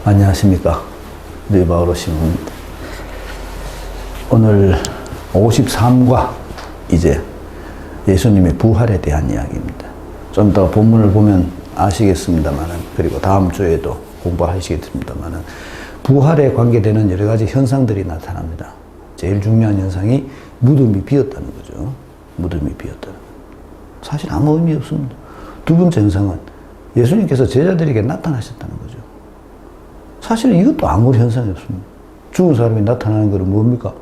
안녕하십니까. 르바오로 신부입니다. 오늘 53과 이제 예수님의 부활에 대한 이야기입니다. 좀 더 본문을 보면 아시겠습니다만은, 그리고 다음 주에도 공부하시겠습니다만은, 부활에 관계되는 여러 가지 현상들이 나타납니다. 제일 중요한 현상이 무덤이 비었다는 거죠. 무덤이 비었다는 거. 사실 아무 의미 없습니다. 두 번째 현상은 예수님께서 제자들에게 나타나셨다는 거죠. 사실 이것도 아무 현상이 없습니다. 죽은 사람이 나타나는 것은 뭡니까?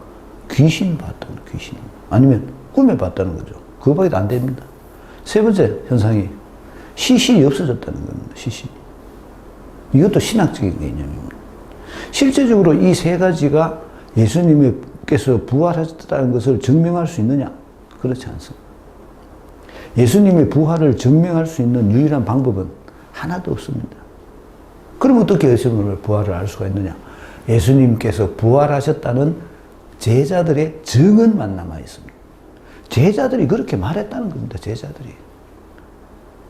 귀신을 봤다는 거예요, 귀신. 아니면 꿈에 봤다는 거죠. 그거밖에 안 됩니다. 세 번째 현상이 시신이 없어졌다는 겁니다, 시신이. 이것도 신학적인 개념입니다. 실제적으로 이 세 가지가 예수님께서 부활하셨다는 것을 증명할 수 있느냐? 그렇지 않습니다. 예수님의 부활을 증명할 수 있는 유일한 방법은 하나도 없습니다. 그럼 어떻게 예수님의 부활을 알 수가 있느냐? 예수님께서 부활하셨다는 제자들의 증언만 남아 있습니다. 제자들이 그렇게 말했다는 겁니다. 제자들이.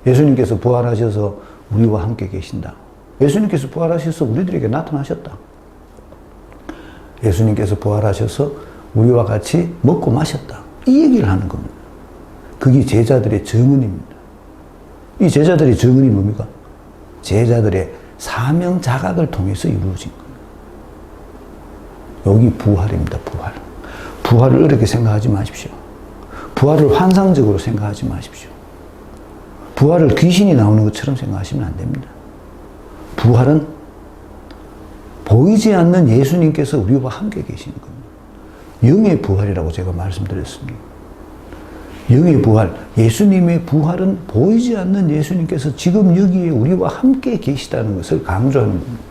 예수님께서 부활하셔서 우리와 함께 계신다. 예수님께서 부활하셔서 우리들에게 나타나셨다. 예수님께서 부활하셔서 우리와 같이 먹고 마셨다. 이 얘기를 하는 겁니다. 그게 제자들의 증언입니다. 이 제자들의 증언이 뭡니까? 제자들의 사명 자각을 통해서 이루어진 겁니다. 여기 부활입니다. 부활. 부활을 어렵게 생각하지 마십시오. 부활을 환상적으로 생각하지 마십시오. 부활을 귀신이 나오는 것처럼 생각하시면 안 됩니다. 부활은 보이지 않는 예수님께서 우리와 함께 계시는 겁니다. 영의 부활이라고 제가 말씀드렸습니다. 영의 부활, 예수님의 부활은 보이지 않는 예수님께서 지금 여기에 우리와 함께 계시다는 것을 강조하는 겁니다.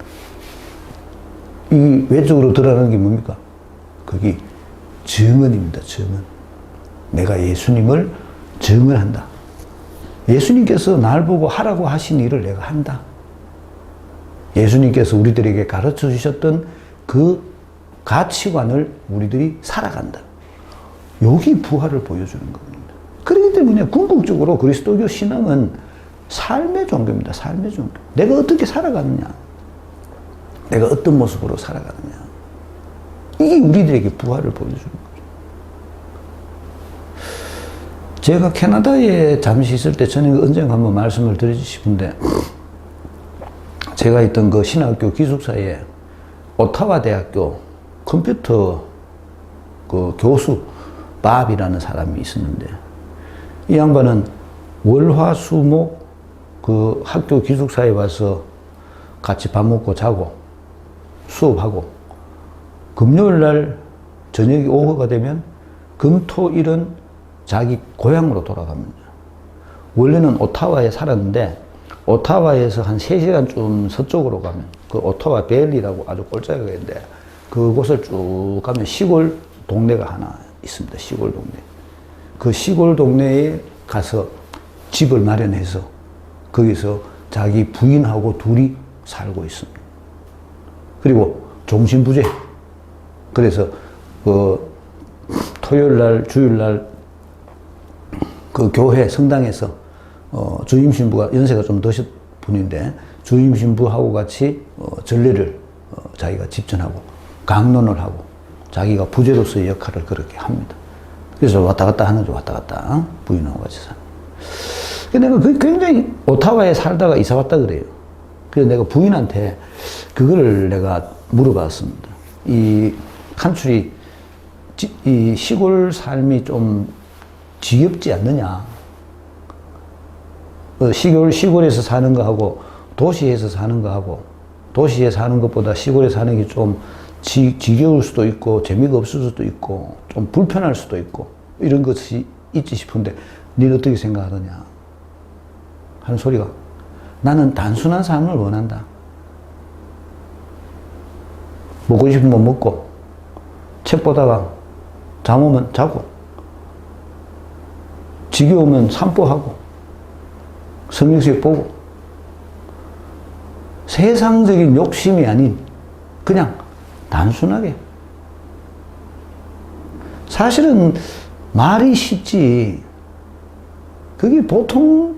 이 외적으로 드러나는 게 뭡니까? 그게 증언입니다. 증언. 내가 예수님을 증언한다. 예수님께서 날 보고 하라고 하신 일을 내가 한다. 예수님께서 우리들에게 가르쳐 주셨던 그 가치관을 우리들이 살아간다. 여기 부활을 보여주는 겁니다. 그렇기 때문에 궁극적으로 그리스도교 신앙은 삶의 종교입니다. 삶의 종교. 내가 어떻게 살아가느냐. 내가 어떤 모습으로 살아가느냐. 이게 우리들에게 부활을 보여주는 거죠. 제가 캐나다에 잠시 있을 때 전에 언젠가 한번 말씀을 드리고 싶은데, 제가 있던 그 신학교 기숙사에 오타와 대학교 컴퓨터 그 교수 밥이라는 사람이 있었는데, 이 양반은 월화수목 그 학교 기숙사에 와서 같이 밥 먹고 자고 수업하고, 금요일 날 저녁이 오후가 되면 금토일은 자기 고향으로 돌아갑니다. 원래는 오타와에 살았는데, 오타와에서 한 3시간쯤 서쪽으로 가면 그 오타와 벨리라고 아주 골짜기가 있는데, 그곳을 쭉 가면 시골 동네가 하나 있습니다. 시골 동네. 그 시골 동네에 가서 집을 마련해서 거기서 자기 부인하고 둘이 살고 있습니다. 그리고 종신부재. 그래서 그 토요일 날, 주일 날 그 교회 성당에서 주임 신부가 연세가 좀 드신 분인데, 주임 신부하고 같이 전례를 자기가 집전하고 강론을 하고 자기가 부제로서의 역할을 그렇게 합니다. 그래서 왔다 갔다 하는 중, 왔다 갔다 부인하고 같이 사는. 근데 내가 굉장히 오타와에 살다가 이사 왔다 그래요. 그래서 내가 부인한테 그거를 내가 물어봤습니다. 이 간출이 이 시골 삶이 좀 지겹지 않느냐. 시골에서 사는 거하고 도시에서 사는 거하고, 도시에 사는 것보다 시골에 사는 게 좀 지겨울 수도 있고 재미가 없을 수도 있고 좀 불편할 수도 있고 이런 것이 있지 싶은데, 너는 어떻게 생각하느냐 하는 소리가, 나는 단순한 삶을 원한다. 먹고 싶으면 먹고, 책 보다가 잠 오면 자고, 지겨우면 산보하고, 성경책 보고, 세상적인 욕심이 아닌 그냥 단순하게. 사실은 말이 쉽지 그게 보통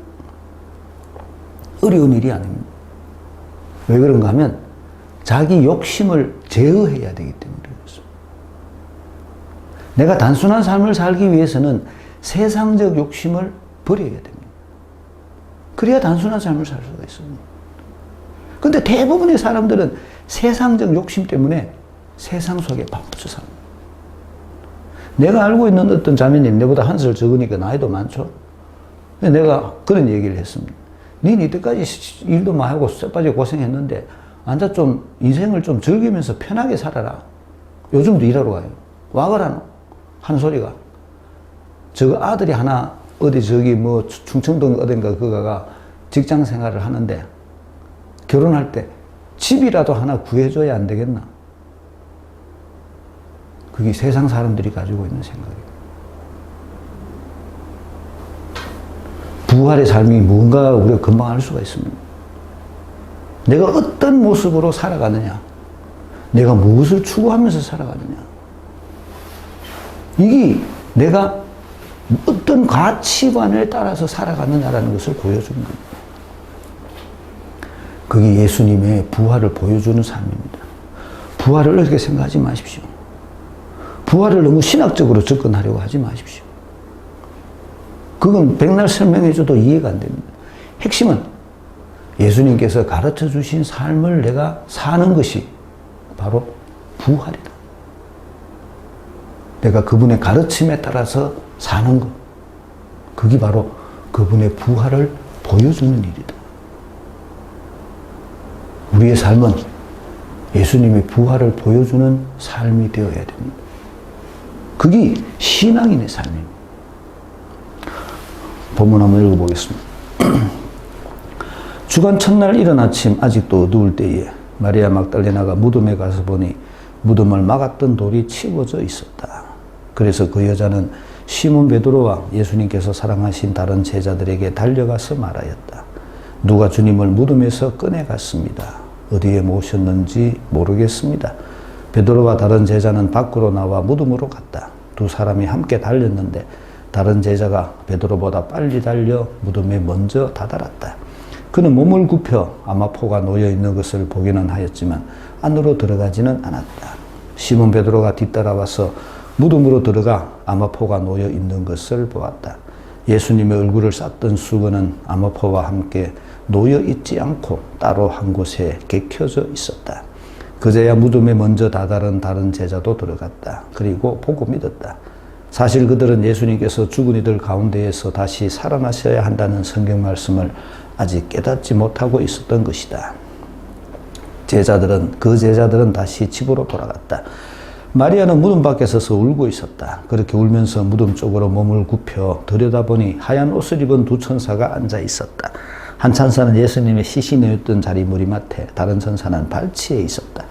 어려운 일이 아닙니다. 왜 그런가 하면 자기 욕심을 제어해야 되기 때문에 그렇습니다. 내가 단순한 삶을 살기 위해서는 세상적 욕심을 버려야 됩니다. 그래야 단순한 삶을 살 수가 있습니다. 근데 대부분의 사람들은 세상적 욕심 때문에 세상 속에 파묻혀 삽니다. 내가 알고 있는 어떤 자매님, 내보다 한 살 적으니까 나이도 많죠? 내가 그런 얘기를 했습니다. 닌 이때까지 일도 많이 하고 쇠빠지게 고생했는데 앉아 좀 인생을 좀 즐기면서 편하게 살아라. 요즘도 일하러 가요. 와거라노. 한 소리가. 저 아들이 하나 어디 저기 뭐 충청도 어딘가 그가가 직장 생활을 하는데 결혼할 때 집이라도 하나 구해줘야 안 되겠나? 그게 세상 사람들이 가지고 있는 생각이에요. 부활의 삶이 뭔가 우리가 금방 알 수가 있습니다. 내가 어떤 모습으로 살아가느냐, 내가 무엇을 추구하면서 살아가느냐, 이게 내가 어떤 가치관을 따라서 살아가느냐라는 것을 보여주는 겁니다. 그게 예수님의 부활을 보여주는 삶입니다. 부활을 어떻게 생각하지 마십시오. 부활을 너무 신학적으로 접근하려고 하지 마십시오. 그건 백날 설명해줘도 이해가 안 됩니다. 핵심은 예수님께서 가르쳐 주신 삶을 내가 사는 것이 바로 부활이다. 내가 그분의 가르침에 따라서 사는 것. 그게 바로 그분의 부활을 보여주는 일이다. 우리의 삶은 예수님의 부활을 보여주는 삶이 되어야 됩니다. 그게 신앙인의 삶입니다. 본문 한번 읽어보겠습니다. 주간 첫날 이른 아침 아직도 어두울 때에 마리아 막달레나가 무덤에 가서 보니 무덤을 막았던 돌이 치워져 있었다. 그래서 그 여자는 시몬 베드로와 예수님께서 사랑하신 다른 제자들에게 달려가서 말하였다. 누가 주님을 무덤에서 꺼내갔습니다. 어디에 모셨는지 모르겠습니다. 베드로와 다른 제자는 밖으로 나와 무덤으로 갔다. 두 사람이 함께 달렸는데 다른 제자가 베드로보다 빨리 달려 무덤에 먼저 다다랐다. 그는 몸을 굽혀 아마포가 놓여 있는 것을 보기는 하였지만 안으로 들어가지는 않았다. 시몬 베드로가 뒤따라와서 무덤으로 들어가 아마포가 놓여 있는 것을 보았다. 예수님의 얼굴을 쌌던 수건은 아마포와 함께 놓여 있지 않고 따로 한 곳에 개켜져 있었다. 그제야 무덤에 먼저 다다른 다른 제자도 들어갔다. 그리고 보고 믿었다. 사실 그들은 예수님께서 죽은 이들 가운데에서 다시 살아나셔야 한다는 성경 말씀을 아직 깨닫지 못하고 있었던 것이다. 그 제자들은 다시 집으로 돌아갔다. 마리아는 무덤 밖에 서서 울고 있었다. 그렇게 울면서 무덤 쪽으로 몸을 굽혀 들여다보니 하얀 옷을 입은 두 천사가 앉아 있었다. 한 천사는 예수님의 시신이었던 자리 머리맡에, 다른 천사는 발치에 있었다.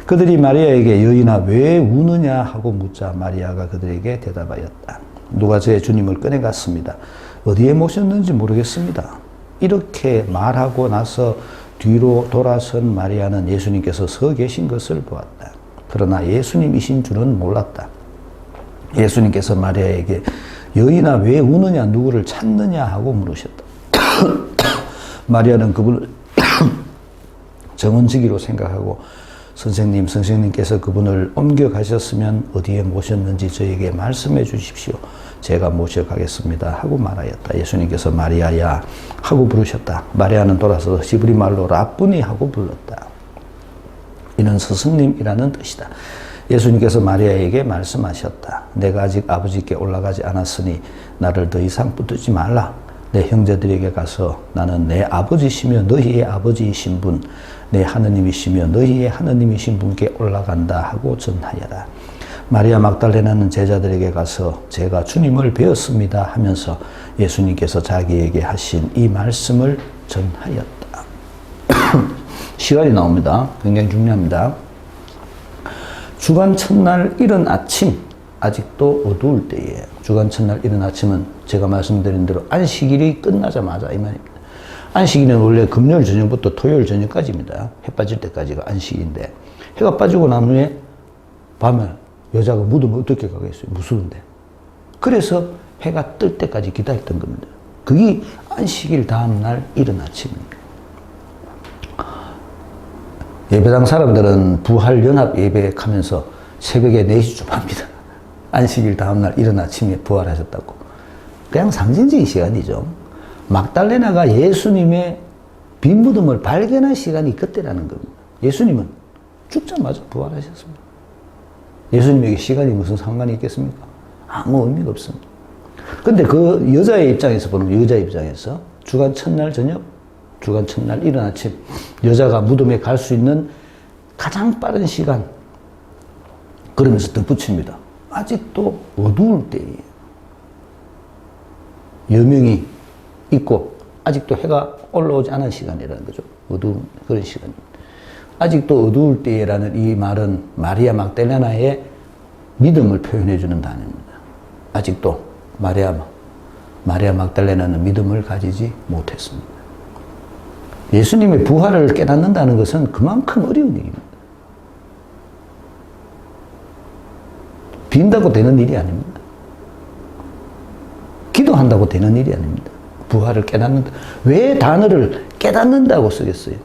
그들이 마리아에게 여인아 왜 우느냐 하고 묻자 마리아가 그들에게 대답하였다. 누가 저의 주님을 꺼내갔습니다. 어디에 모셨는지 모르겠습니다. 이렇게 말하고 나서 뒤로 돌아선 마리아는 예수님께서 서 계신 것을 보았다. 그러나 예수님이신 줄은 몰랐다. 예수님께서 마리아에게 여인아 왜 우느냐 누구를 찾느냐 하고 물으셨다. 마리아는 그분을 정은지기로 생각하고 선생님께서 그분을 옮겨가셨으면 어디에 모셨는지 저에게 말씀해 주십시오. 제가 모셔가겠습니다 하고 말하였다. 예수님께서 마리아야 하고 부르셨다. 마리아는 돌아서 히브리 말로 라쁘니 하고 불렀다. 이는 스승님이라는 뜻이다. 예수님께서 마리아에게 말씀하셨다. 내가 아직 아버지께 올라가지 않았으니 나를 더 이상 붙들지 말라. 내 형제들에게 가서 나는 내 아버지시며 너희의 아버지이신 분, 내 하느님이시며 너희의 하느님이신 분께 올라간다 하고 전하여라. 마리아 막달레나는 제자들에게 가서 제가 주님을 배웠습니다 하면서 예수님께서 자기에게 하신 이 말씀을 전하였다. 시간이 나옵니다. 굉장히 중요합니다. 주간 첫날 이른 아침, 아직도 어두울 때에 주간 첫날 이른 아침은 제가 말씀드린 대로 안식일이 끝나자마자 이 말입니다. 안식일은 원래 금요일 저녁부터 토요일 저녁까지입니다. 해 빠질 때까지가 안식인데 해가 빠지고 난 후에 밤에 여자가 무덤을 어떻게 가겠어요? 무서운데. 그래서 해가 뜰 때까지 기다렸던 겁니다. 그게 안식일 다음날 이른 아침입니다. 예배당 사람들은 부활 연합 예배하면서 새벽에 4시쯤 합니다. 안식일 다음날 이른 아침에 부활하셨다고. 그냥 상징적인 시간이죠. 막달레나가 예수님의 빈 무덤을 발견한 시간이 그때라는 겁니다. 예수님은 죽자마자 부활하셨습니다. 예수님에게 시간이 무슨 상관이 있겠습니까? 아무 의미가 없습니다. 근데 그 여자의 입장에서 보면, 여자 입장에서 주간 첫날 저녁, 주간 첫날 이른 아침, 여자가 무덤에 갈 수 있는 가장 빠른 시간, 그러면서 덧붙입니다. 아직도 어두울 때예요. 여명이 있고 아직도 해가 올라오지 않은 시간이라는 거죠. 어두운 그런 시간입니다. 아직도 어두울 때라는 이 말은 마리아 막달레나의 믿음을 표현해 주는 단어입니다. 아직도 마리아 막달레나는 믿음을 가지지 못했습니다. 예수님의 부활을 깨닫는다는 것은 그만큼 어려운 일입니다. 빈다고 되는 일이 아닙니다. 기도한다고 되는 일이 아닙니다. 부활을 깨닫는다. 왜 단어를 깨닫는다고 쓰겠어요?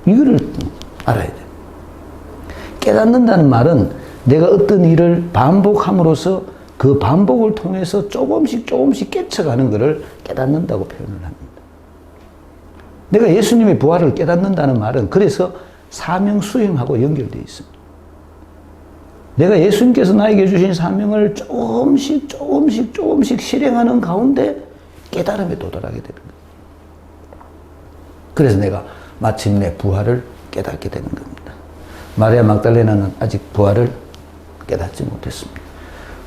이거를 알아야 돼요. 깨닫는다는 말은 내가 어떤 일을 반복함으로써 그 반복을 통해서 조금씩 깨쳐가는 것을 깨닫는다고 표현을 합니다. 내가 예수님의 부활을 깨닫는다는 말은 그래서 사명 수행하고 연결되어 있습니다. 내가 예수님께서 나에게 주신 사명을 조금씩 실행하는 가운데 깨달음에 도달하게 됩니다. 그래서 내가 마침내 부활을 깨닫게 되는 겁니다. 마리아 막달레나는 아직 부활을 깨닫지 못했습니다.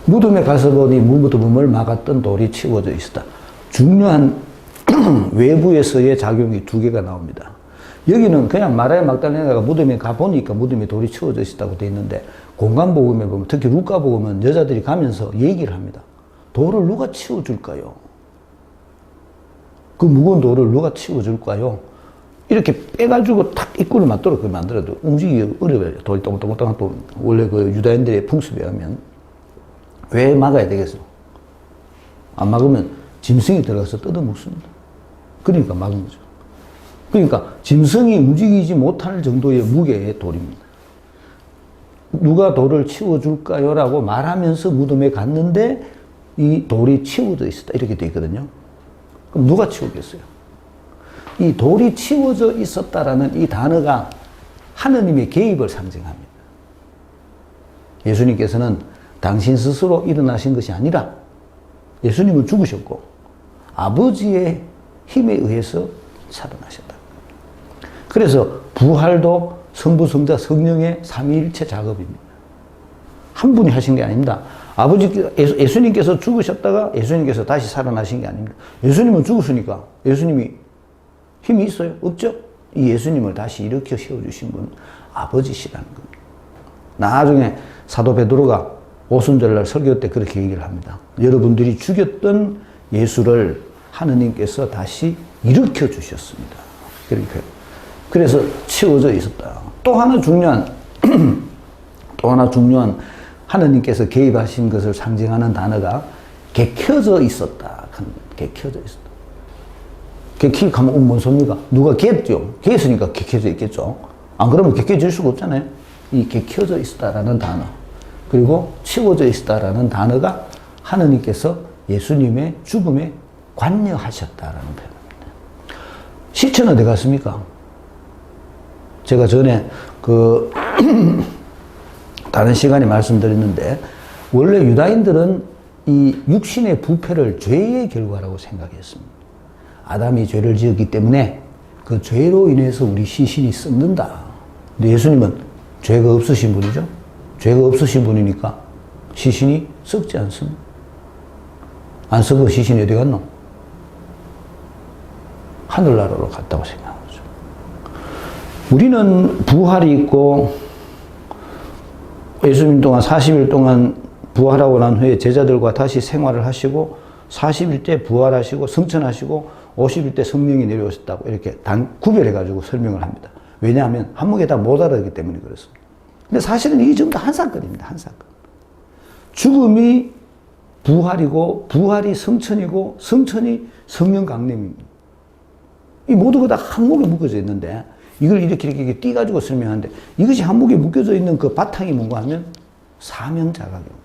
무덤에 가서 보니 무덤을 막았던 돌이 치워져 있었다. 중요한 외부에서의 작용이 2개가 나옵니다. 여기는 그냥 마리아 막달레나가 무덤에 가보니까 무덤에 돌이 치워져 있었다고 되어 있는데, 공간복음에 보면, 특히 루카복음은 여자들이 가면서 얘기를 합니다. 돌을 누가 치워줄까요? 그 무거운 돌을 누가 치워줄까요? 이렇게 빼가지고 탁 입구를 맞도록 만들어도 움직이기 어려워요. 돌이 똥똥똥 또 원래 그 유다인들의 풍습에 의하면. 왜 막아야 되겠어? 안 막으면 짐승이 들어가서 뜯어먹습니다. 그러니까 막은 거죠. 그러니까 짐승이 움직이지 못할 정도의 무게의 돌입니다. 누가 돌을 치워줄까요? 라고 말하면서 무덤에 갔는데 이 돌이 치워져 있었다. 이렇게 돼 있거든요. 그럼 누가 치우겠어요? 이 돌이 치워져 있었다라는 이 단어가 하느님의 개입을 상징합니다. 예수님께서는 당신 스스로 일어나신 것이 아니라 예수님은 죽으셨고 아버지의 힘에 의해서 살아나셨다. 그래서 부활도 성부, 성자, 성령의 삼위일체 작업입니다. 한 분이 하신 게 아닙니다. 예수님께서 죽으셨다가 예수님께서 다시 살아나신 게 아닙니다. 예수님은 죽었으니까 예수님이 힘이 있어요? 없죠? 이 예수님을 다시 일으켜 세워주신 분은 아버지시라는 겁니다. 나중에 사도 베드로가 오순절날 설교 때 그렇게 얘기를 합니다. 여러분들이 죽였던 예수를 하느님께서 다시 일으켜 주셨습니다. 그래서 치워져 있었다. 또 하나 중요한 하느님께서 개입하신 것을 상징하는 단어가 객혀져 있었다. 객혀져 있었다. 객히하면 뭔 소리입니까? 누가 객죠? 객했으니까 객혀져 있겠죠. 안 그러면 객혀질 수가 없잖아요. 이 객혀져 있었다라는 단어, 그리고 치워져 있었다라는 단어가 하느님께서 예수님의 죽음에 관여하셨다라는 표현입니다. 시체는 어디 갔습니까? 제가 전에 다른 시간에 말씀드렸는데, 원래 유다인들은 이 육신의 부패를 죄의 결과라고 생각했습니다. 아담이 죄를 지었기 때문에 그 죄로 인해서 우리 시신이 썩는다. 근데 예수님은 죄가 없으신 분이죠. 죄가 없으신 분이니까 시신이 썩지 않습니다. 안 썩어 시신이 어디 갔노? 하늘나라로 갔다고 생각하죠. 우리는 부활이 있고 예수님 동안 40일 동안 부활하고 난 후에 제자들과 다시 생활을 하시고 40일 때 부활하시고 승천하시고 50일 때 성령이 내려오셨다고 이렇게 구별해가지고 설명을 합니다. 왜냐하면 한목에 다 못 알아듣기 때문에 그렇습니다. 근데 사실은 이게 전부 다 한 사건입니다. 한 사건. 죽음이 부활이고 부활이 성천이고 성천이 성령 강림입니다. 이 모두가 다 한목에 묶어져 있는데 이걸 이렇게 띄가지고 설명하는데 이것이 한목에 묶여져 있는 그 바탕이 뭔가 하면 사명자각이요.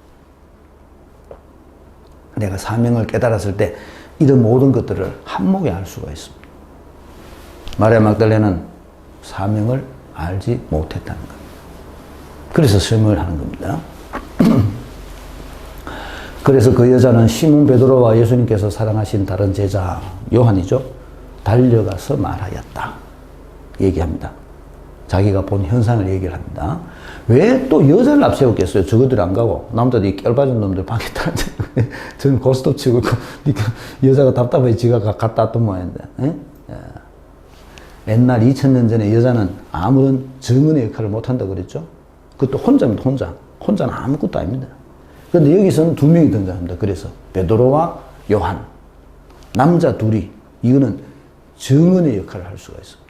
내가 사명을 깨달았을 때 이런 모든 것들을 한목에 알 수가 있습니다. 마리아 막달레는 사명을 알지 못했다는 겁니다. 그래서 설명을 하는 겁니다. 그래서 그 여자는 시몬 베드로와 예수님께서 사랑하신 다른 제자 요한이죠. 달려가서 말하였다. 얘기합니다. 자기가 본 현상을 얘기를 합니다. 왜 또 여자를 앞세웠겠어요? 저것들이 안 가고 남자들이 깨알빠진 놈들 방에 타는데 저는 고스톱 치고 있고 여자가 답답해 지가 갔다 왔던 모양인데. 옛날 2000년 전에 여자는 아무런 증언의 역할을 못한다고 그랬죠. 그것도 혼자입니다. 혼자는 아무것도 아닙니다. 그런데 여기서는 두 명이 등장합니다. 그래서 베드로와 요한 남자 둘이 이거는 증언의 역할을 할 수가 있습니다.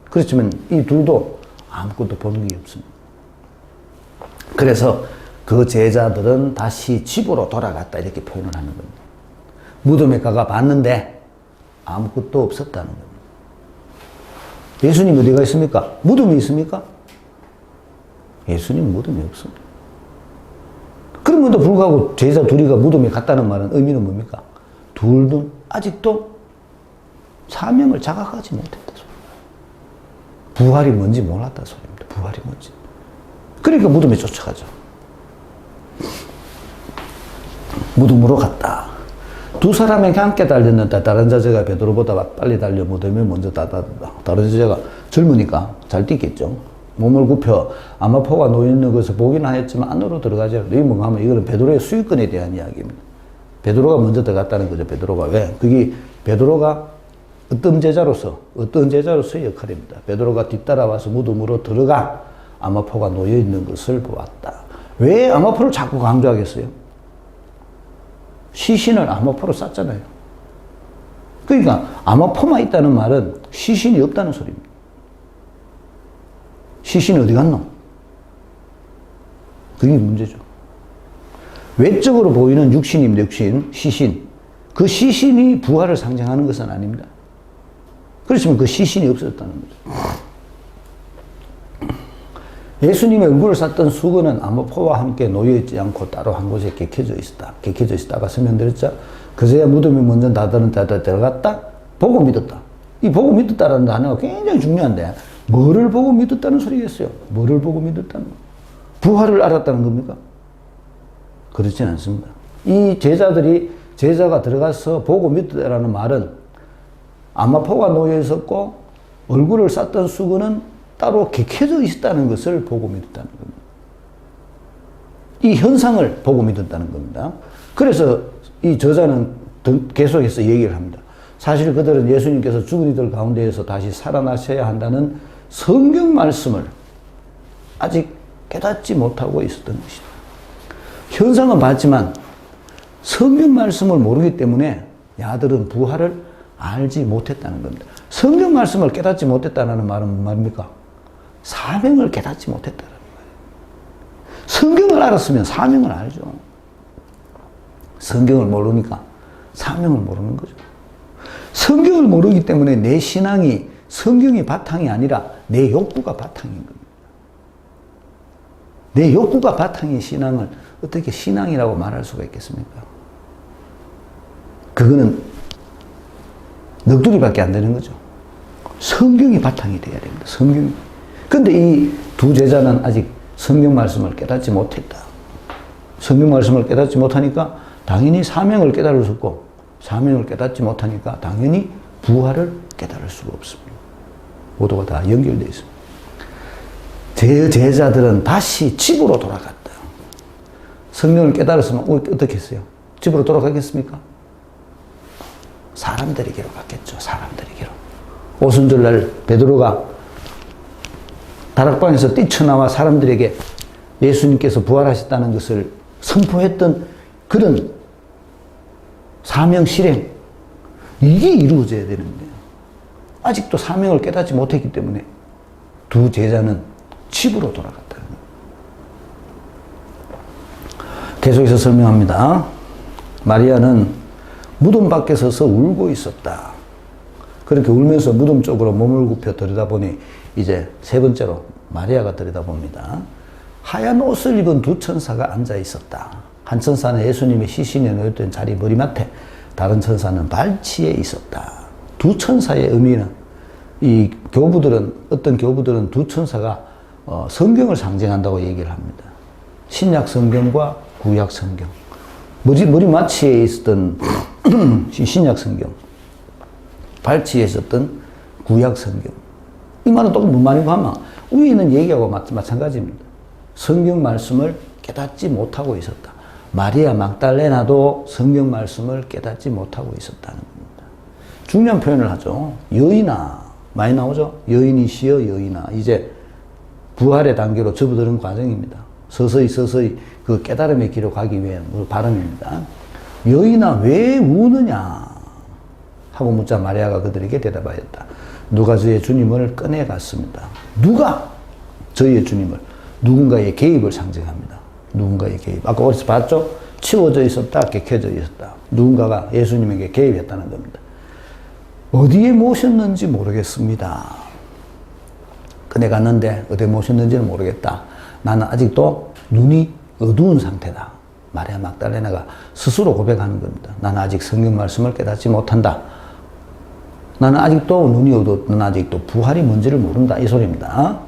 그렇지만 이 둘도 아무것도 본 게 없습니다. 그래서 그 제자들은 다시 집으로 돌아갔다 이렇게 표현을 하는 겁니다. 무덤에 가가 봤는데 아무것도 없었다는 겁니다. 예수님 어디가 있습니까? 무덤이 있습니까? 예수님 무덤이 없습니다. 그럼에도 불구하고 제자 둘이가 무덤에 갔다는 말은 의미는 뭡니까? 둘도 아직도 사명을 자각하지 못했다 소리입니다. 부활이 뭔지 몰랐다 소리입니다. 부활이 뭔지. 그러니까 무덤에 쫓아가죠. 무덤으로 갔다. 두 사람이 함께 달렸는데 다른 제자가 베드로보다 빨리 달려 무덤에 먼저 다다르다. 다른 제자가 젊으니까 잘 뛰겠죠. 몸을 굽혀 아마포가 놓여있는 것을 보기는 하였지만 안으로 들어가지 않았다. 이게 뭔가 하면 이거는 베드로의 수익권에 대한 이야기입니다. 베드로가 먼저 들어갔다는 거죠. 베드로가 왜? 그게 베드로가 어떤 제자로서의 역할입니다. 베드로가 뒤따라와서 무덤으로 들어가 아마포가 놓여있는 것을 보았다. 왜 아마포를 자꾸 강조하겠어요? 시신을 아마포로 쌌잖아요. 그러니까 아마포만 있다는 말은 시신이 없다는 소리입니다. 시신이 어디 갔노? 그게 문제죠. 외적으로 보이는 육신입니다. 육신, 시신. 그 시신이 부활을 상징하는 것은 아닙니다. 그렇지만 그 시신이 없었다는 거죠. 예수님의 얼굴을 쌌던 수건은 아마포와 함께 놓여있지 않고 따로 한 곳에 객해져 있었다. 객해져 있었다가 설명드렸죠. 그제야 무덤이 먼저 다다른 데다 들어갔다. 보고 믿었다. 이 보고 믿었다라는 단어가 굉장히 중요한데 뭐를 보고 믿었다는 소리겠어요? 뭐를 보고 믿었다는 거? 부활을 알았다는 겁니까? 그렇진 않습니다. 이 제자가 들어가서 보고 믿었다라는 말은 아마포가 놓여 있었고 얼굴을 쌌던 수건은 따로 객해져 있었다는 것을 보고 믿었다는 겁니다. 이 현상을 보고 믿었다는 겁니다. 그래서 이 저자는 계속해서 얘기를 합니다. 사실 그들은 예수님께서 죽은 이들 가운데에서 다시 살아나셔야 한다는 성경 말씀을 아직 깨닫지 못하고 있었던 것이다. 현상은 봤지만 성경 말씀을 모르기 때문에 야들은 부활을 알지 못했다는 겁니다. 성경 말씀을 깨닫지 못했다는 말은 무슨 말입니까? 사명을 깨닫지 못했다는 거예요. 성경을 알았으면 사명을 알죠. 성경을 모르니까 사명을 모르는 거죠. 성경을 모르기 때문에 내 신앙이 성경이 바탕이 아니라 내 욕구가 바탕인 겁니다. 내 욕구가 바탕인 신앙을 어떻게 신앙이라고 말할 수가 있겠습니까? 그거는 넋두리밖에 안 되는 거죠. 성경이 바탕이 돼야 됩니다. 성경이. 근데 이 두 제자는 아직 성경 말씀을 깨닫지 못했다. 성경 말씀을 깨닫지 못하니까 당연히 사명을 깨달을 수 없고 사명을 깨닫지 못하니까 당연히 부활을 깨달을 수가 없습니다. 모두가 다 연결되어 있습니다. 제자들은 다시 집으로 돌아갔다. 성령을 깨달았으면 어떻게 했어요? 집으로 돌아가겠습니까? 사람들에게로 갔겠죠. 사람들에게로. 오순절날 베드로가 다락방에서 뛰쳐나와 사람들에게 예수님께서 부활하셨다는 것을 선포했던 그런 사명 실행, 이게 이루어져야 되는데 아직도 사명을 깨닫지 못했기 때문에 두 제자는 집으로 돌아갔다는 거예요. 계속해서 설명합니다. 마리아는 무덤 밖에 서서 울고 있었다. 그렇게 울면서 무덤 쪽으로 몸을 굽혀 들여다보니 이제 세 번째로 마리아가 들여다봅니다. 하얀 옷을 입은 두 천사가 앉아 있었다. 한 천사는 예수님의 시신에 놓였던 자리 머리맡에, 다른 천사는 발치에 있었다. 두 천사의 의미는 어떤 교부들은 두 천사가 성경을 상징한다고 얘기를 합니다. 신약 성경과 구약 성경. 머리맡에 있었던 신약 성경, 발치에 있었던 구약 성경. 이 말은 또 무슨 말인가 하면 위에 있는 얘기하고 마찬가지입니다. 성경 말씀을 깨닫지 못하고 있었다. 마리아 막달레나도 성경 말씀을 깨닫지 못하고 있었다는 겁니다. 중요한 표현을 하죠. 여인아, 많이 나오죠? 여인이시여 여인아. 이제 부활의 단계로 접어드는 과정입니다. 서서히 그 깨달음의 길로 가기 위한 발언입니다. 여인아 왜 우느냐 하고 묻자 마리아가 그들에게 대답하였다. 누가 저의 주님을 꺼내갔습니다. 누가 저희의 주님을, 누군가의 개입을 상징합니다. 누군가의 개입. 아까 어디서 봤죠? 치워져 있었다, 개켜져 있었다. 누군가가 예수님에게 개입했다는 겁니다. 어디에 모셨는지 모르겠습니다. 꺼내갔는데 어디에 모셨는지는 모르겠다. 나는 아직도 눈이 어두운 상태다. 마리아 막달레나가 스스로 고백하는 겁니다. 나는 아직 성경 말씀을 깨닫지 못한다. 나는 아직도 눈이 어두웠다. 나는 아직도 부활이 뭔지를 모른다. 이 소리입니다.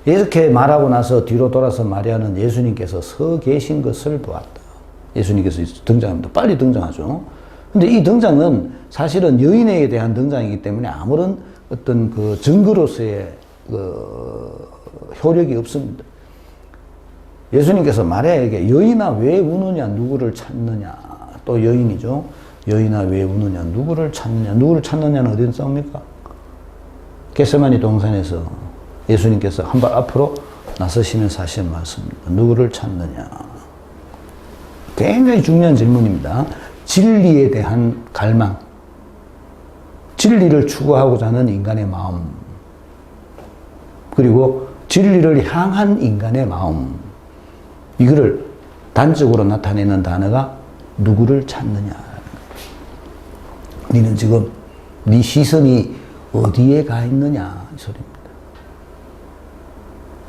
이렇게 말하고 나서 뒤로 돌아서 마리아는 예수님께서 서 계신 것을 보았다. 예수님께서 등장합니다. 빨리 등장하죠. 근데 이 등장은 사실은 여인에 대한 등장이기 때문에 아무런 어떤 그 증거로서의 효력이 없습니다. 예수님께서 마리아에게 여인아 왜 우느냐, 누구를 찾느냐. 또 여인이죠. 여인아 왜 우느냐, 누구를 찾느냐. 누구를 찾느냐는 어디서 싸웁니까? 겟세마니 동산에서 예수님께서 한 발 앞으로 나서시면서 하신 말씀입니다. 누구를 찾느냐. 굉장히 중요한 질문입니다. 진리에 대한 갈망, 진리를 추구하고자 하는 인간의 마음, 그리고 진리를 향한 인간의 마음, 이거를 단적으로 나타내는 단어가 누구를 찾느냐. 너는 지금 네 시선이 어디에 가 있느냐 이 소리입니다.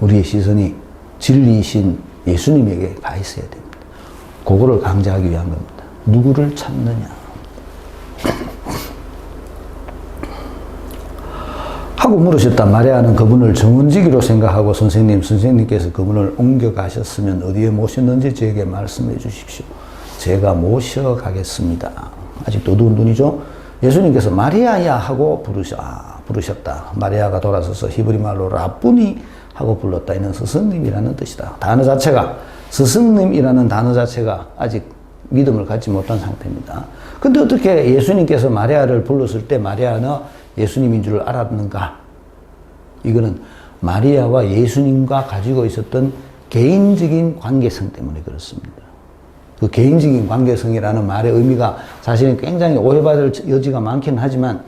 우리의 시선이 진리이신 예수님에게 가 있어야 됩니다. 그거를 강조하기 위한 겁니다. 누구를 찾느냐 하고 물으셨다. 마리아는 그분을 정은지기로 생각하고 선생님께서 그분을 옮겨가셨으면 어디에 모셨는지 저에게 말씀해 주십시오. 제가 모셔가겠습니다. 아직도 어두운 눈이죠. 예수님께서 마리아야 하고 부르셨다. 마리아가 돌아서서 히브리 말로 라쁘니 하고 불렀다. 이는 스승님이라는 뜻이다. 단어 자체가, 스승님이라는 단어 자체가 아직 믿음을 갖지 못한 상태입니다. 근데 어떻게 예수님께서 마리아를 불렀을 때 마리아는 예수님인 줄 알았는가? 이거는 마리아와 예수님과 가지고 있었던 개인적인 관계성 때문에 그렇습니다. 그 개인적인 관계성이라는 말의 의미가 사실은 굉장히 오해받을 여지가 많긴 하지만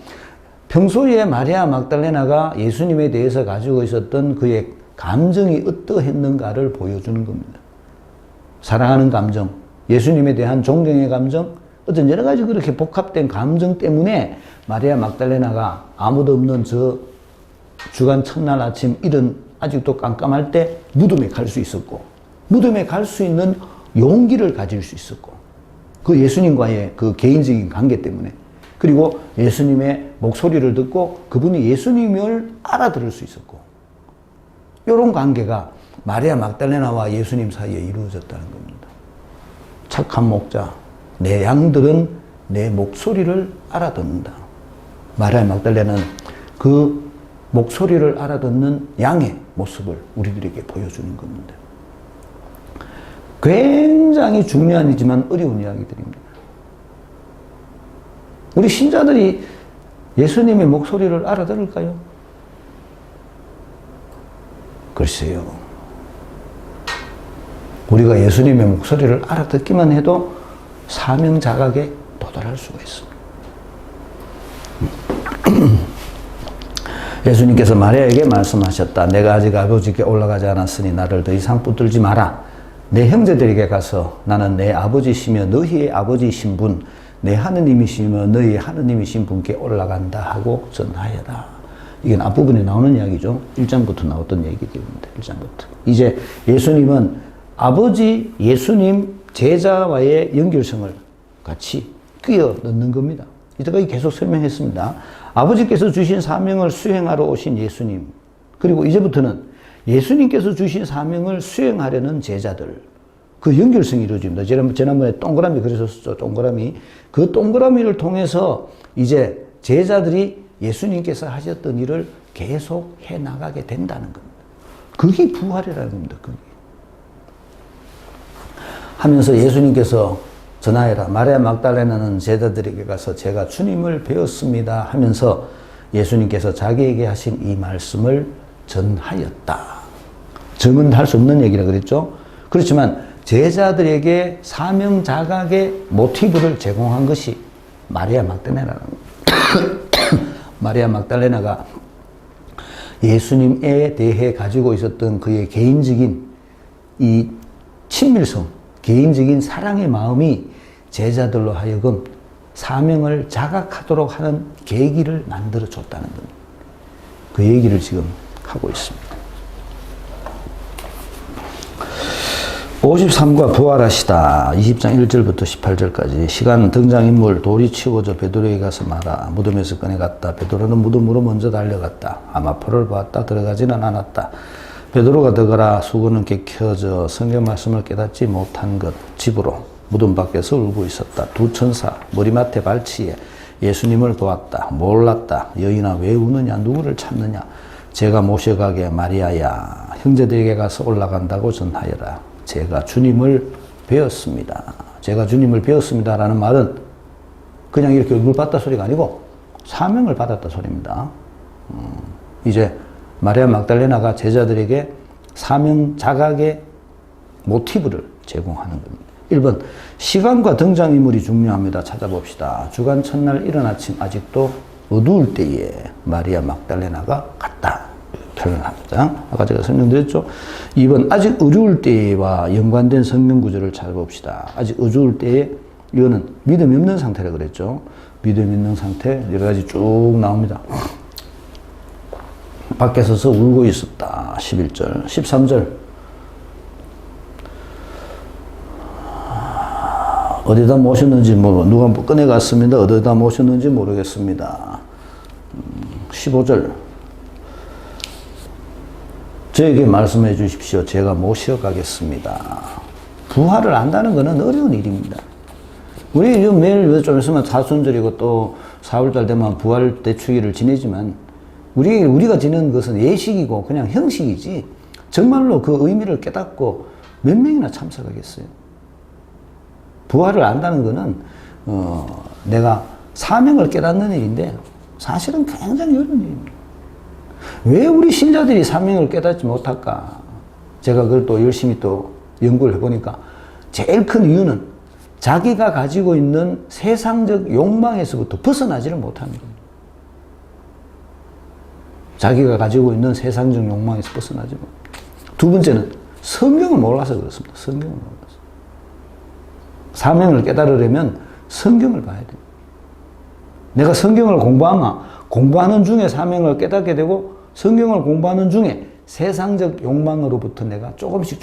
평소에 마리아 막달레나가 예수님에 대해서 가지고 있었던 그의 감정이 어떠했는가를 보여주는 겁니다. 사랑하는 감정, 예수님에 대한 존경의 감정, 어떤 여러 가지 그렇게 복합된 감정 때문에 마리아 막달레나가 아무도 없는 저 주간 첫날 아침 이른 아직도 깜깜할 때 무덤에 갈 수 있었고, 무덤에 갈 수 있는 용기를 가질 수 있었고, 그 예수님과의 그 개인적인 관계 때문에, 그리고 예수님의 목소리를 듣고 그분이 예수님을 알아들을 수 있었고, 이런 관계가 마리아 막달레나와 예수님 사이에 이루어졌다는 겁니다. 착한 목자, 내 양들은 내 목소리를 알아듣는다. 마리아 막달레나는 그 목소리를 알아듣는 양의 모습을 우리들에게 보여주는 겁니다. 굉장히 중요하지만 어려운 이야기들입니다. 우리 신자들이 예수님의 목소리를 알아들을까요? 글쎄요. 우리가 예수님의 목소리를 알아듣기만 해도 사명 자각에 도달할 수가 있습니다. 예수님께서 마리아에게 말씀하셨다. 내가 아직 아버지께 올라가지 않았으니 나를 더 이상 붙들지 마라. 내 형제들에게 가서 나는 내 아버지시며 너희의 아버지신 분, 내 하느님이시며 너희 하느님이신 분께 올라간다 하고 전하여라. 이게 앞부분에 나오는 이야기죠. 1장부터 나왔던 얘기들입니다. 1장부터. 이제 예수님은 아버지, 예수님, 제자와의 연결성을 같이 끼워 넣는 겁니다. 이때까지 계속 설명했습니다. 아버지께서 주신 사명을 수행하러 오신 예수님, 그리고 이제부터는 예수님께서 주신 사명을 수행하려는 제자들, 그 연결성이 이루어집니다. 지난번에 동그라미 그리셨었죠. 동그라미. 그 동그라미를 통해서 이제 제자들이 예수님께서 하셨던 일을 계속 해 나가게 된다는 겁니다. 그게 부활이라는 겁니다. 그게. 하면서 예수님께서 전하여라. 마리아 막달레나는 제자들에게 가서 제가 주님을 배웠습니다 하면서 예수님께서 자기에게 하신 이 말씀을 전하였다. 정은 할 수 없는 얘기라 그랬죠. 그렇지만 제자들에게 사명 자각의 모티브를 제공한 것이 마리아 막달레나라는 겁니다. 마리아 막달레나가 예수님에 대해 가지고 있었던 그의 개인적인 이 친밀성, 개인적인 사랑의 마음이 제자들로 하여금 사명을 자각하도록 하는 계기를 만들어 줬다는 겁니다. 그 얘기를 지금 하고 있습니다. 53과 부활하시다. 20장 1절부터 18절까지. 시간 등장인물 돌이 치워져 베드로에게 가서 말아. 무덤에서 꺼내갔다. 베드로는 무덤으로 먼저 달려갔다. 아마포를 보았다. 들어가지는 않았다. 베드로가 들어가라. 수건은 깨켜져 성경 말씀을 깨닫지 못한 것. 집으로 무덤 밖에서 울고 있었다. 두 천사 머리맡에 발치에 예수님을 보았다. 몰랐다. 여인아 왜 우느냐. 누구를 찾느냐. 제가 모셔가게 마리아야. 형제들에게 가서 올라간다고 전하여라. 제가 주님을 배웠습니다. 제가 주님을 배웠습니다라는 말은 그냥 이렇게 얼굴 봤다 소리가 아니고 사명을 받았다 소리입니다. 이제 마리아 막달레나가 제자들에게 사명 자각의 모티브를 제공하는 겁니다. 1번 시간과 등장인물이 중요합니다. 찾아봅시다. 주간 첫날 이른 아침 아직도 어두울 때에 마리아 막달레나가 갔다. 표현합니다. 아까 제가 설명드렸죠. 2번 아직 어두울 때와 연관된 성경 구절을 찾아봅시다. 아직 어두울 때에 이거는 믿음이 없는 상태라 그랬죠. 믿음이 있는 상태 여러 가지 쭉 나옵니다. 밖에 서서 울고 있었다. 11절 13절 어디다 모셨는지 누가 꺼내갔습니다. 어디다 모셨는지 모르겠습니다. 15절 저에게 말씀해 주십시오. 제가 모셔가겠습니다. 부활을 안다는 것은 어려운 일입니다. 우리 매일 좀 있으면 사순절이고 또 4월달 되면 부활 대축일을 지내지만 우리가 지내는 것은 예식이고 그냥 형식이지 정말로 그 의미를 깨닫고 몇 명이나 참석하겠어요. 부활을 안다는 것은 내가 사명을 깨닫는 일인데 사실은 굉장히 어려운 일입니다. 왜 우리 신자들이 사명을 깨닫지 못할까? 제가 그걸 또 열심히 또 연구를 해보니까 제일 큰 이유는 자기가 가지고 있는 세상적 욕망에서부터 벗어나지를 못하는 겁니다. 자기가 가지고 있는 세상적 욕망에서 벗어나지 못. 두 번째는 성경을 몰라서 그렇습니다. 성경을 몰라서. 사명을 깨달으려면 성경을 봐야 됩니다. 내가 성경을 공부하는 중에 사명을 깨닫게 되고 성경을 공부하는 중에 세상적 욕망으로부터 내가 조금씩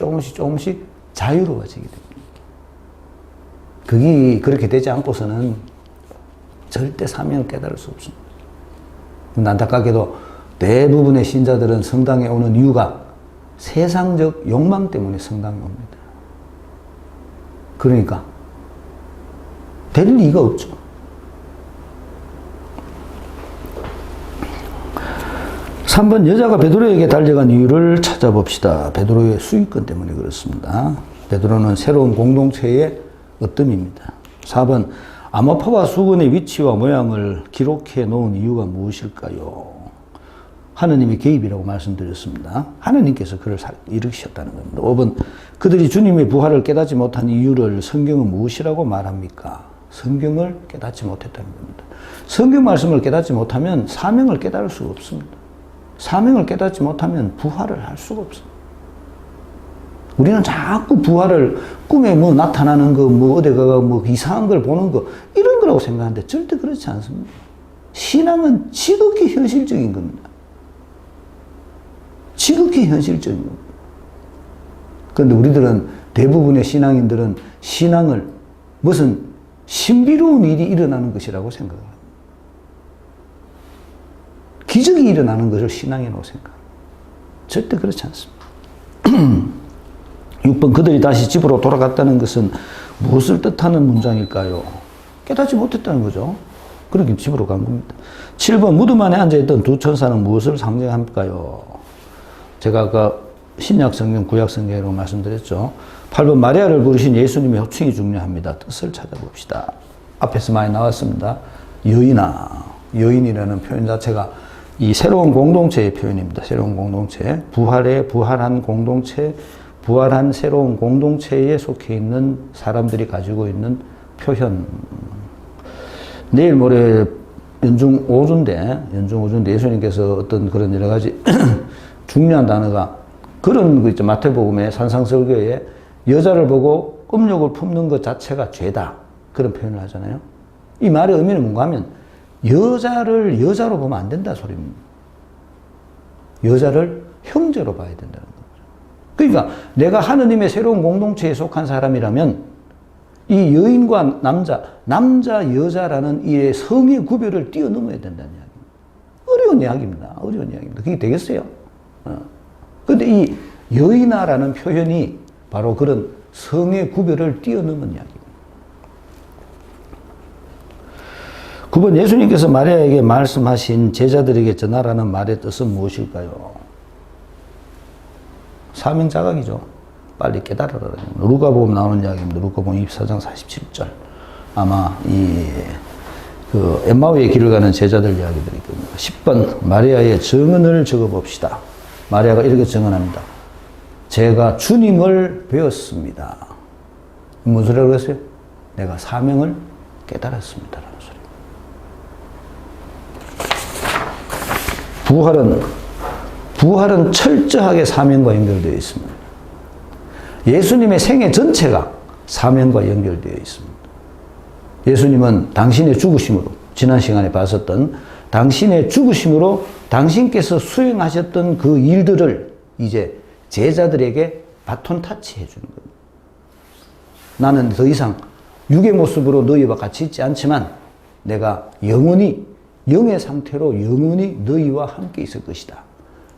자유로워지게 됩니다. 그게 그렇게 되지 않고서는 절대 사명을 깨달을 수 없습니다. 안타깝게도 대부분의 신자들은 성당에 오는 이유가 세상적 욕망 때문에 성당에 옵니다. 그러니까 될 리가 없죠. 3번 여자가 베드로에게 달려간 이유를 찾아봅시다. 베드로의 수익권 때문에 그렇습니다. 베드로는 새로운 공동체의 어뜸입니다. 4번 아마파와 수건의 위치와 모양을 기록해 놓은 이유가 무엇일까요? 하느님의 개입이라고 말씀드렸습니다. 하느님께서 그를 일으키셨다는 겁니다. 5번 그들이 주님의 부활을 깨닫지 못한 이유를 성경은 무엇이라고 말합니까? 성경을 깨닫지 못했다는 겁니다. 성경 말씀을 깨닫지 못하면 사명을 깨달을 수가 없습니다. 사명을 깨닫지 못하면 부활을 할 수가 없어요. 우리는 자꾸 부활을 꿈에 뭐 나타나는 거, 뭐 어디 가가 뭐 이상한 걸 보는 거, 이런 거라고 생각하는데 절대 그렇지 않습니다. 신앙은 지극히 현실적인 겁니다. 지극히 현실적인 겁니다. 그런데 우리들은, 대부분의 신앙인들은 신앙을 무슨 신비로운 일이 일어나는 것이라고 생각합니다. 기적이 일어나는 것을 신앙이라고 생각합니다. 절대 그렇지 않습니다. 6번, 그들이 다시 집으로 돌아갔다는 것은 무엇을 뜻하는 문장일까요? 깨닫지 못했다는 거죠. 그렇게 집으로 간 겁니다. 7번, 무덤 안에 앉아있던 두 천사는 무엇을 상징할까요? 제가 아까 신약 성경, 구약 성경이라고 말씀드렸죠. 8번, 마리아를 부르신 예수님의 호칭이 중요합니다. 뜻을 찾아봅시다. 앞에서 많이 나왔습니다. 여인아, 여인이라는 표현 자체가 이 새로운 공동체의 표현입니다. 새로운 공동체, 부활한 공동체, 부활한 새로운 공동체에 속해 있는 사람들이 가지고 있는 표현. 내일 모레 연중 5주인데 예수님께서 어떤 그런 여러 가지 중요한 단어가, 그런 거 있죠. 마태복음의 산상설교에 여자를 보고 음욕을 품는 것 자체가 죄다, 그런 표현을 하잖아요. 이 말의 의미는 뭔가 하면 여자를 여자로 보면 안 된다 소리입니다. 여자를 형제로 봐야 된다는 거죠. 그러니까 내가 하느님의 새로운 공동체에 속한 사람이라면 이 여인과 남자, 여자라는 이 성의 구별을 뛰어넘어야 된다는 이야기입니다. 어려운 이야기입니다. 어려운 이야기입니다. 그게 되겠어요? 그런데 이 여인아라는 표현이 바로 그런 성의 구별을 뛰어넘은 이야기입니다. 9번, 예수님께서 마리아에게 말씀하신 제자들에게 전하라는 말의 뜻은 무엇일까요? 사명 자각이죠. 빨리 깨달아라. 루카복음 나오는 이야기입니다. 루카복음 24장 47절. 아마 엠마오의 길을 가는 제자들 이야기들이 겁니다. 10번, 마리아의 증언을 적어봅시다. 마리아가 이렇게 증언합니다. 제가 주님을 배웠습니다. 무슨 소리라고 했어요? 내가 사명을 깨달았습니다. 라는 소리. 부활은 철저하게 사명과 연결되어 있습니다. 예수님의 생애 전체가 사명과 연결되어 있습니다. 예수님은 당신의 죽으심으로, 지난 시간에 봤었던 당신의 죽으심으로 당신께서 수행하셨던 그 일들을 이제 제자들에게 바톤 타치해 주는 겁니다. 나는 더 이상 육의 모습으로 너희와 같이 있지 않지만 내가 영원히, 영의 상태로 영원히 너희와 함께 있을 것이다.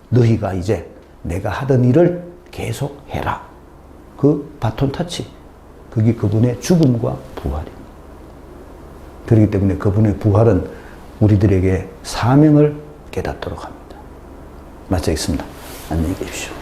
너희가 이제 내가 하던 일을 계속해라. 그 바톤 타치, 그게 그분의 죽음과 부활입니다. 그렇기 때문에 그분의 부활은 우리들에게 사명을 깨닫도록 합니다. 마치겠습니다. 안녕히 계십시오.